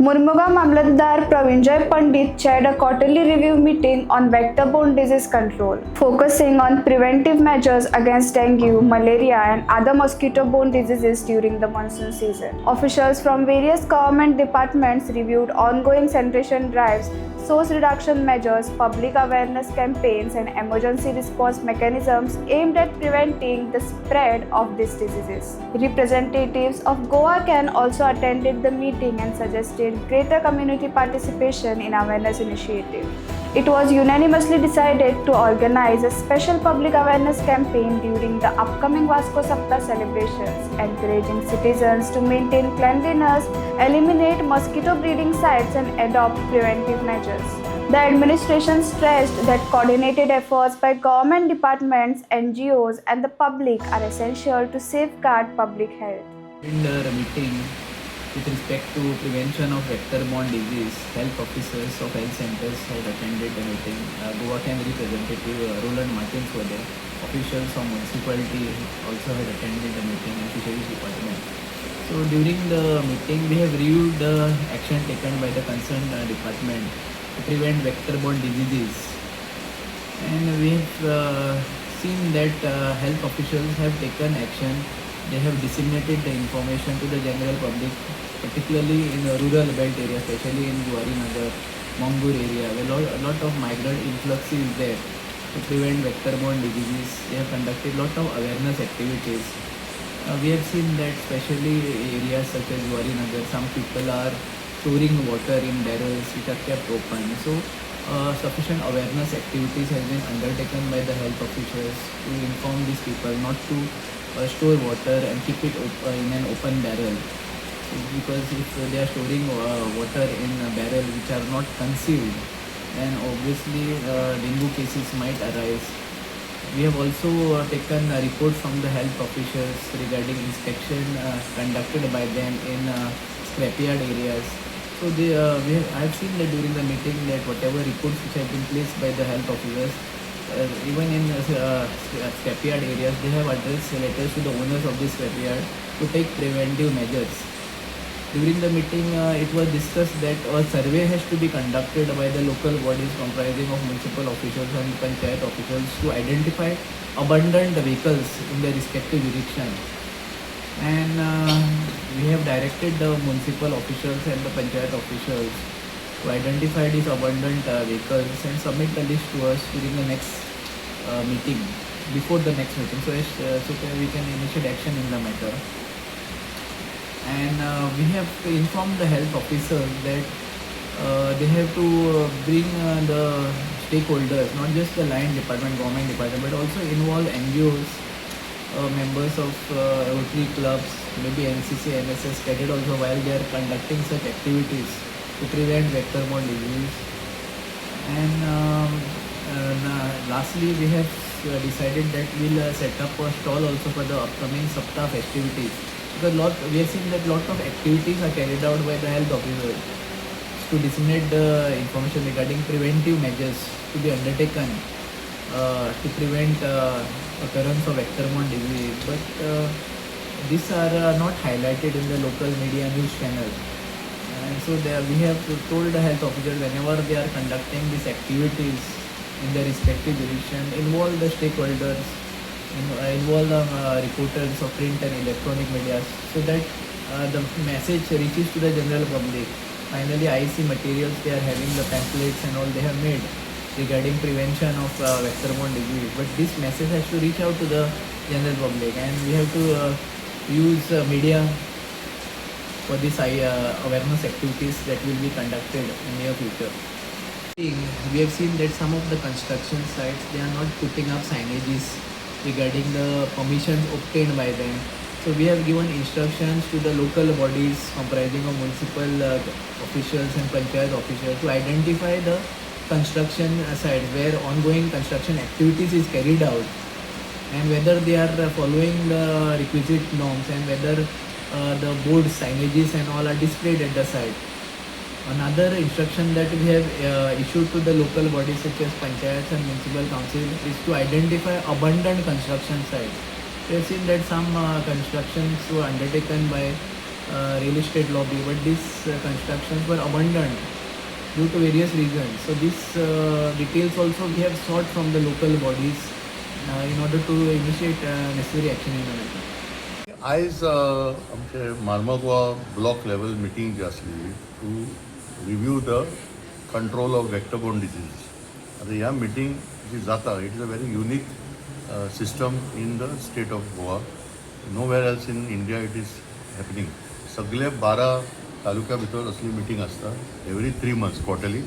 Murmuga Mamlatdar Pravinjay Pandit chaired a quarterly review meeting on vector-borne disease control, focusing on preventive measures against dengue, malaria, and other mosquito-borne diseases during the monsoon season. Officials from various government departments reviewed ongoing sanitation drives, source reduction measures, public awareness campaigns, and emergency response mechanisms aimed at preventing the spread of these diseases. Representatives of Goa can also attended the meeting and suggested greater community participation in awareness initiative. It was unanimously decided to organize a special public awareness campaign during the upcoming Vasco Sapta celebrations, encouraging citizens to maintain cleanliness, eliminate mosquito breeding sites, and adopt preventive measures. The administration stressed that coordinated efforts by government departments, NGOs, and the public are essential to safeguard public health. In the meeting with respect to prevention of vector-borne disease, health officers of health centers had attended the meeting. Goa Can representative Roland Martins were there. Officials from municipality also had attended the meeting and fisheries department. So during the meeting, we have reviewed the action taken by the concerned department to prevent vector-borne diseases, and we have seen that health officials have taken action. They have disseminated the information to the general public, particularly in the rural belt area, especially in Guwarinagar, Mangur area, where a lot of migrant influx is there. To prevent vector-borne diseases, they have conducted a lot of awareness activities. We have seen that especially areas such as Guwarinagar, some people are storing water in barrels which are kept open. So sufficient awareness activities have been undertaken by the health officials to inform these people not to store water and keep it in an open barrel, because if they are storing water in a barrel which are not concealed, then obviously dengue cases might arise. We have also taken a report from the health officials regarding inspection conducted by them in scrapyard areas. So I have seen that during the meeting that whatever reports which have been placed by the health officers, even in scrapyard areas, they have addressed letters to the owners of this scrapyard to take preventive measures. During the meeting, it was discussed that a survey has to be conducted by the local bodies comprising of municipal officials and panchayat officials to identify abundant vehicles in their respective jurisdiction. And we have directed the municipal officials and the panchayat officials to identify these abundant vehicles and submit the list to us during the next meeting, before the next meeting, so we can initiate action in the matter. And we have informed the health officers that they have to bring the stakeholders, not just the line department, government department, but also involve NGOs, members of Rotary clubs, maybe NCC, NSS, cadet also, while they are conducting such activities to prevent vector-borne disease. And lastly, we have decided that we'll set up a stall also for the upcoming Sapta festivities, because we have seen that lot of activities are carried out by the health officers to disseminate the information regarding preventive measures to be undertaken to prevent occurrence of vector-borne disease. But these are not highlighted in the local media news channel. And so we have told the health officers, whenever they are conducting these activities in their respective jurisdiction, involve the stakeholders, involve the reporters of print and electronic media, so that the message reaches to the general public. Finally, IC materials, they are having the pamphlets and all they have made regarding prevention of vector-borne disease. But this message has to reach out to the general public, and we have to use media for these awareness activities that will be conducted in near future. We have seen that some of the construction sites, they are not putting up signages regarding the permissions obtained by them. So we have given instructions to the local bodies comprising of municipal officials and panchayat officials to identify the construction sites where ongoing construction activities is carried out, and whether they are following the requisite norms, and whether the board signages and all are displayed at the site. Another instruction that we have issued to the local bodies such as panchayats and municipal council is to identify abundant construction sites. We have seen that some constructions were undertaken by real estate lobby, but these constructions were abandoned due to various reasons. So these details also we have sought from the local bodies in order to initiate necessary action in the matter. आयज आमचे Mormugao block level meeting जी आसली to review the control of vector borne disease. आता ह्या meeting जी जाता it is a very unique system in the state of Goa. Nowhere else in India it is happening. सगळे 12 तालुक्या भितर असली मिटींग आसता every 3 months quarterly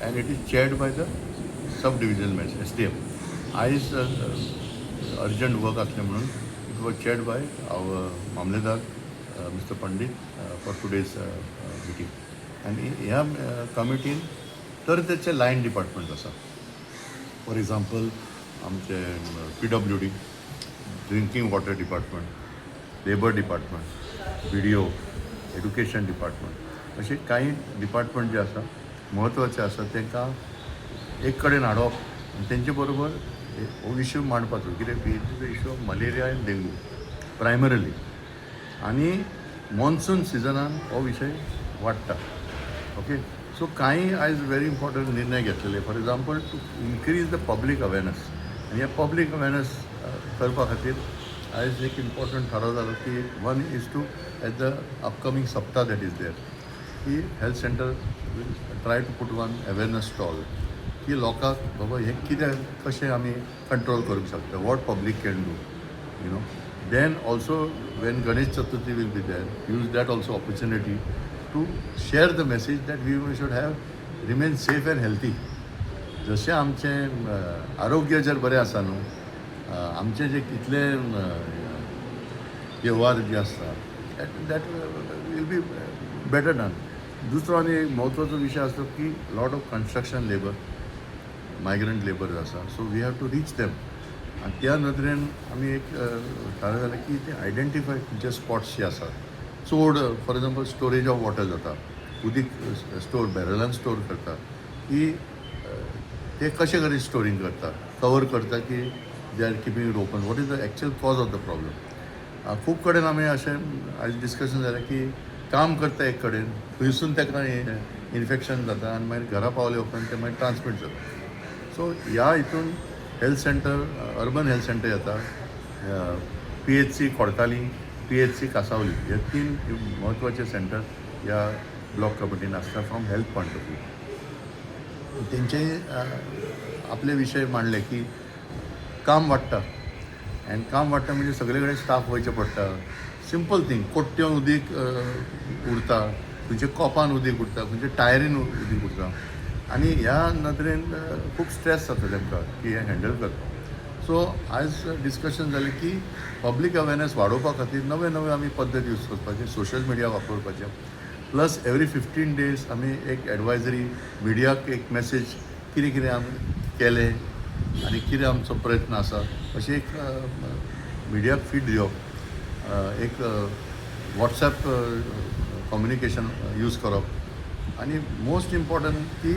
and it is chaired by the sub division SDM. आयज urgent work असले म्हणून it was chaired by our Mamledar, Mr. Pandit, for today's meeting. And ह्या कमिटीन तर त्याचे लायन डिपार्टमेंट आसा. फॉर एग्जाम्पल आमचे PWD, drinking water department, labour department, BDO, education department, असे काही डिपार्टमेंट जे आसा म्हत्वाचे आसा तांकां एक कडेन हाडप आनी तेंचे बरोबर हो इश्यू मांडपाचो. कित्याक इश्यू ऑफ मलेरिया आनी डेंगू प्रायमरली आनी मॉन्सून सिजनान हो विशय वाडटा. ओके, सो कांय आयज व्हेरी इम्पॉर्टंट निर्णय घेतलेले. For example to increase the public awareness. आनी हे पब्लीक अवेरनस करपा खातीर आयज एक इम्पॉर्टंट थाराव जालो की one is to at the upcoming सप्ताह दॅट इज देयर की health centre will try to put one awareness stall की लोकांक बाबा हे कितें कशें आमी कंट्रोल करूंक शकता, what public can do you know. Then also when Ganesh Chaturthi will be there use that also opportunity to share the message that we should have remain safe and healthy. जशें आमचें आरोग्य जर बरें आसा न्हू आमचें जे कितले व्यवहार जे आसता that will be better done. दुसरो आनी एक म्हत्वाचो विशय आसलो की lot of construction labour, migrant labour आसा. So we have to reach them. आनी त्या नदरेन आमी एक थाराव जालें की ते आयडेंटिफाय खंयचे स्पॉट्स जे आसात. चड for example storage of water जाता, उदीक स्टोर बॅरलान स्टोर करता की ते कशे करून स्टोरींग करता, कवर करता की they are keeping it open. What is the actual cause of the problem. खूब कडेन आमी अशें आयज डिस्कशन जालें की काम करता एक कडेन थंयसून ताका इन्फेक्शन जाता आनी मागीर घरा पावले उपरांत ते मागीर ट्रान्समीट जाता. सो ह्या हितून health centre, urban health centre येता, PHC खोडकाली, PHC कासावली हे 3 म्हत्वाचे सेंटर ह्या ब्लॉक कमिटीन आसता from health point of view. तेंचे आपले विशय मांडले की काम वाडटा आनी काम वाडटा म्हणजे सगळे कडेन स्टाफ वयचे पडटा. सिंपल थिंग, कोट्ट्योन उदीक उरता, खंयचे कॉपान उदीक उरता, खंयचे टायरीन उदीक उरता आनी ह्या नदरेन खूब स्ट्रेस जाता तांकां की हें हँडल करता. सो आयज डिस्कशन जालें की पब्लीक अवेरनस वाडोवपा खातीर नवे नवे आमी पद्दत यूज करपाचे, सोशल मिडिया वापरपाचें. प्लस एवरी 15 days आमी एक एडवायजरी मिडियाक एक मेसेज कितें कितें आमी केलें आनी कितें आमचो प्रयत्न आसा अशें एक मिडियाक फीड दिवप. एक वॉट्सॅप कम्युनिकेशन यूज करप आनी मोस्ट इम्पॉर्टंट की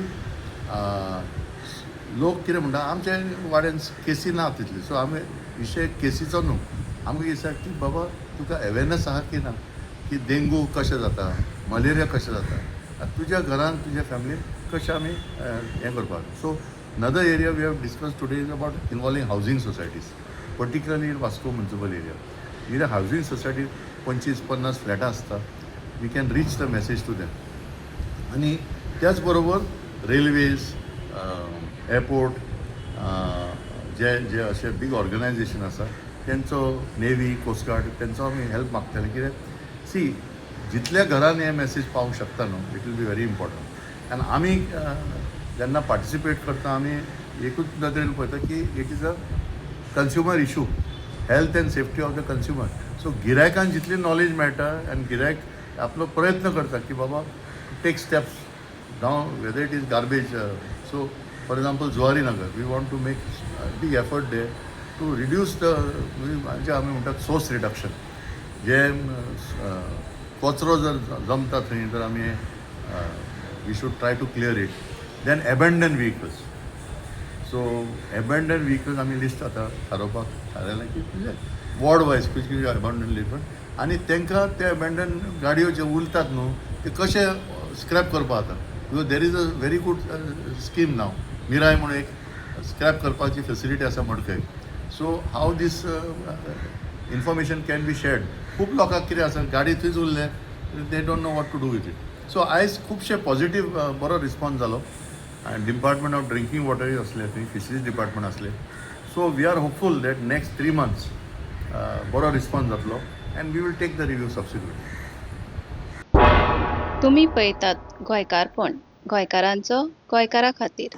लोक कितें म्हणटा आमचे वाड्यान केसी ना तितली. सो आमी विशय केसीचो न्हू, आमकां दिसता की बाबा तुका अवेरनस आहा की ना की डेंगू कशें जाता, मलेरिया कशें जाता, तुज्या घरान तुज्या फॅमिलीन कशें आमी हें करपाक. सो another area we have discussed today is about involving housing societies, particularly in Vasco municipal area. Either housing society 25-50 फ्लॅटां आसता, we can reach the message to them. आणि त्याच बरोबर रेल्वेज, एअरपोर्ट, जे जे अशे बीग ऑर्गनायजेशन आसा तेंचो नेवी, कोस्टगार्ड तेंचो आमी हेल्प मागतले. कित्याक सी जितल्या घरान हे मॅसेज पावूंक शकता न्हू it will be very important. आनी आमी जेन्ना पार्टिसिपेट करता आमी एकूच नदरेन पळयता की it is a consumer issue, health and safety of the consumer. So गिरायकांक जितली नॉलेज मेळटा आनी गिरायक आपलो प्रयत्न करता की बाबा take steps down whether it is garbage. So for example Zuari Nagar we want to make big effort day to reduce the म्हणजे आमी म्हणटात सोर्स रिडक्शन. जे कचरो जर जमता थंय तर आमी we should try to clear it. Then abandon vehicles. So abandon vehicles आमी लिस्ट आतां थारोवपाक थारायलें की वॉर्ड वायज खंयची एबंडन लिस्ट आनी तांकां ते अबँडन गाडयो जे उरतात न्हू ते कशे स्क्रॅप करपा जाता because there is a very good scheme नाव मिराय म्हणून एक स्क्रॅप करपाची फेसिलिटी आसा Madkai so how this information can be shared खूब लोकांक कितें आसा गाडी थंयच उरले they don't know what to do with it so आयज खुबशे पॉझिटीव बरो रिस्पॉन्स जालो आनी डिपार्टमेंट ऑफ ड्रिंकींग वॉटरूय असले थंय फिशरीज डिपार्टमेंट असले so we are hopeful that next 3 months बरो रिस्पॉन्स जातलो and we will take the review subsequent. तुम्ही पळयतात गोंयकारपण गोंयकारांचो गोंयकारा खातीर.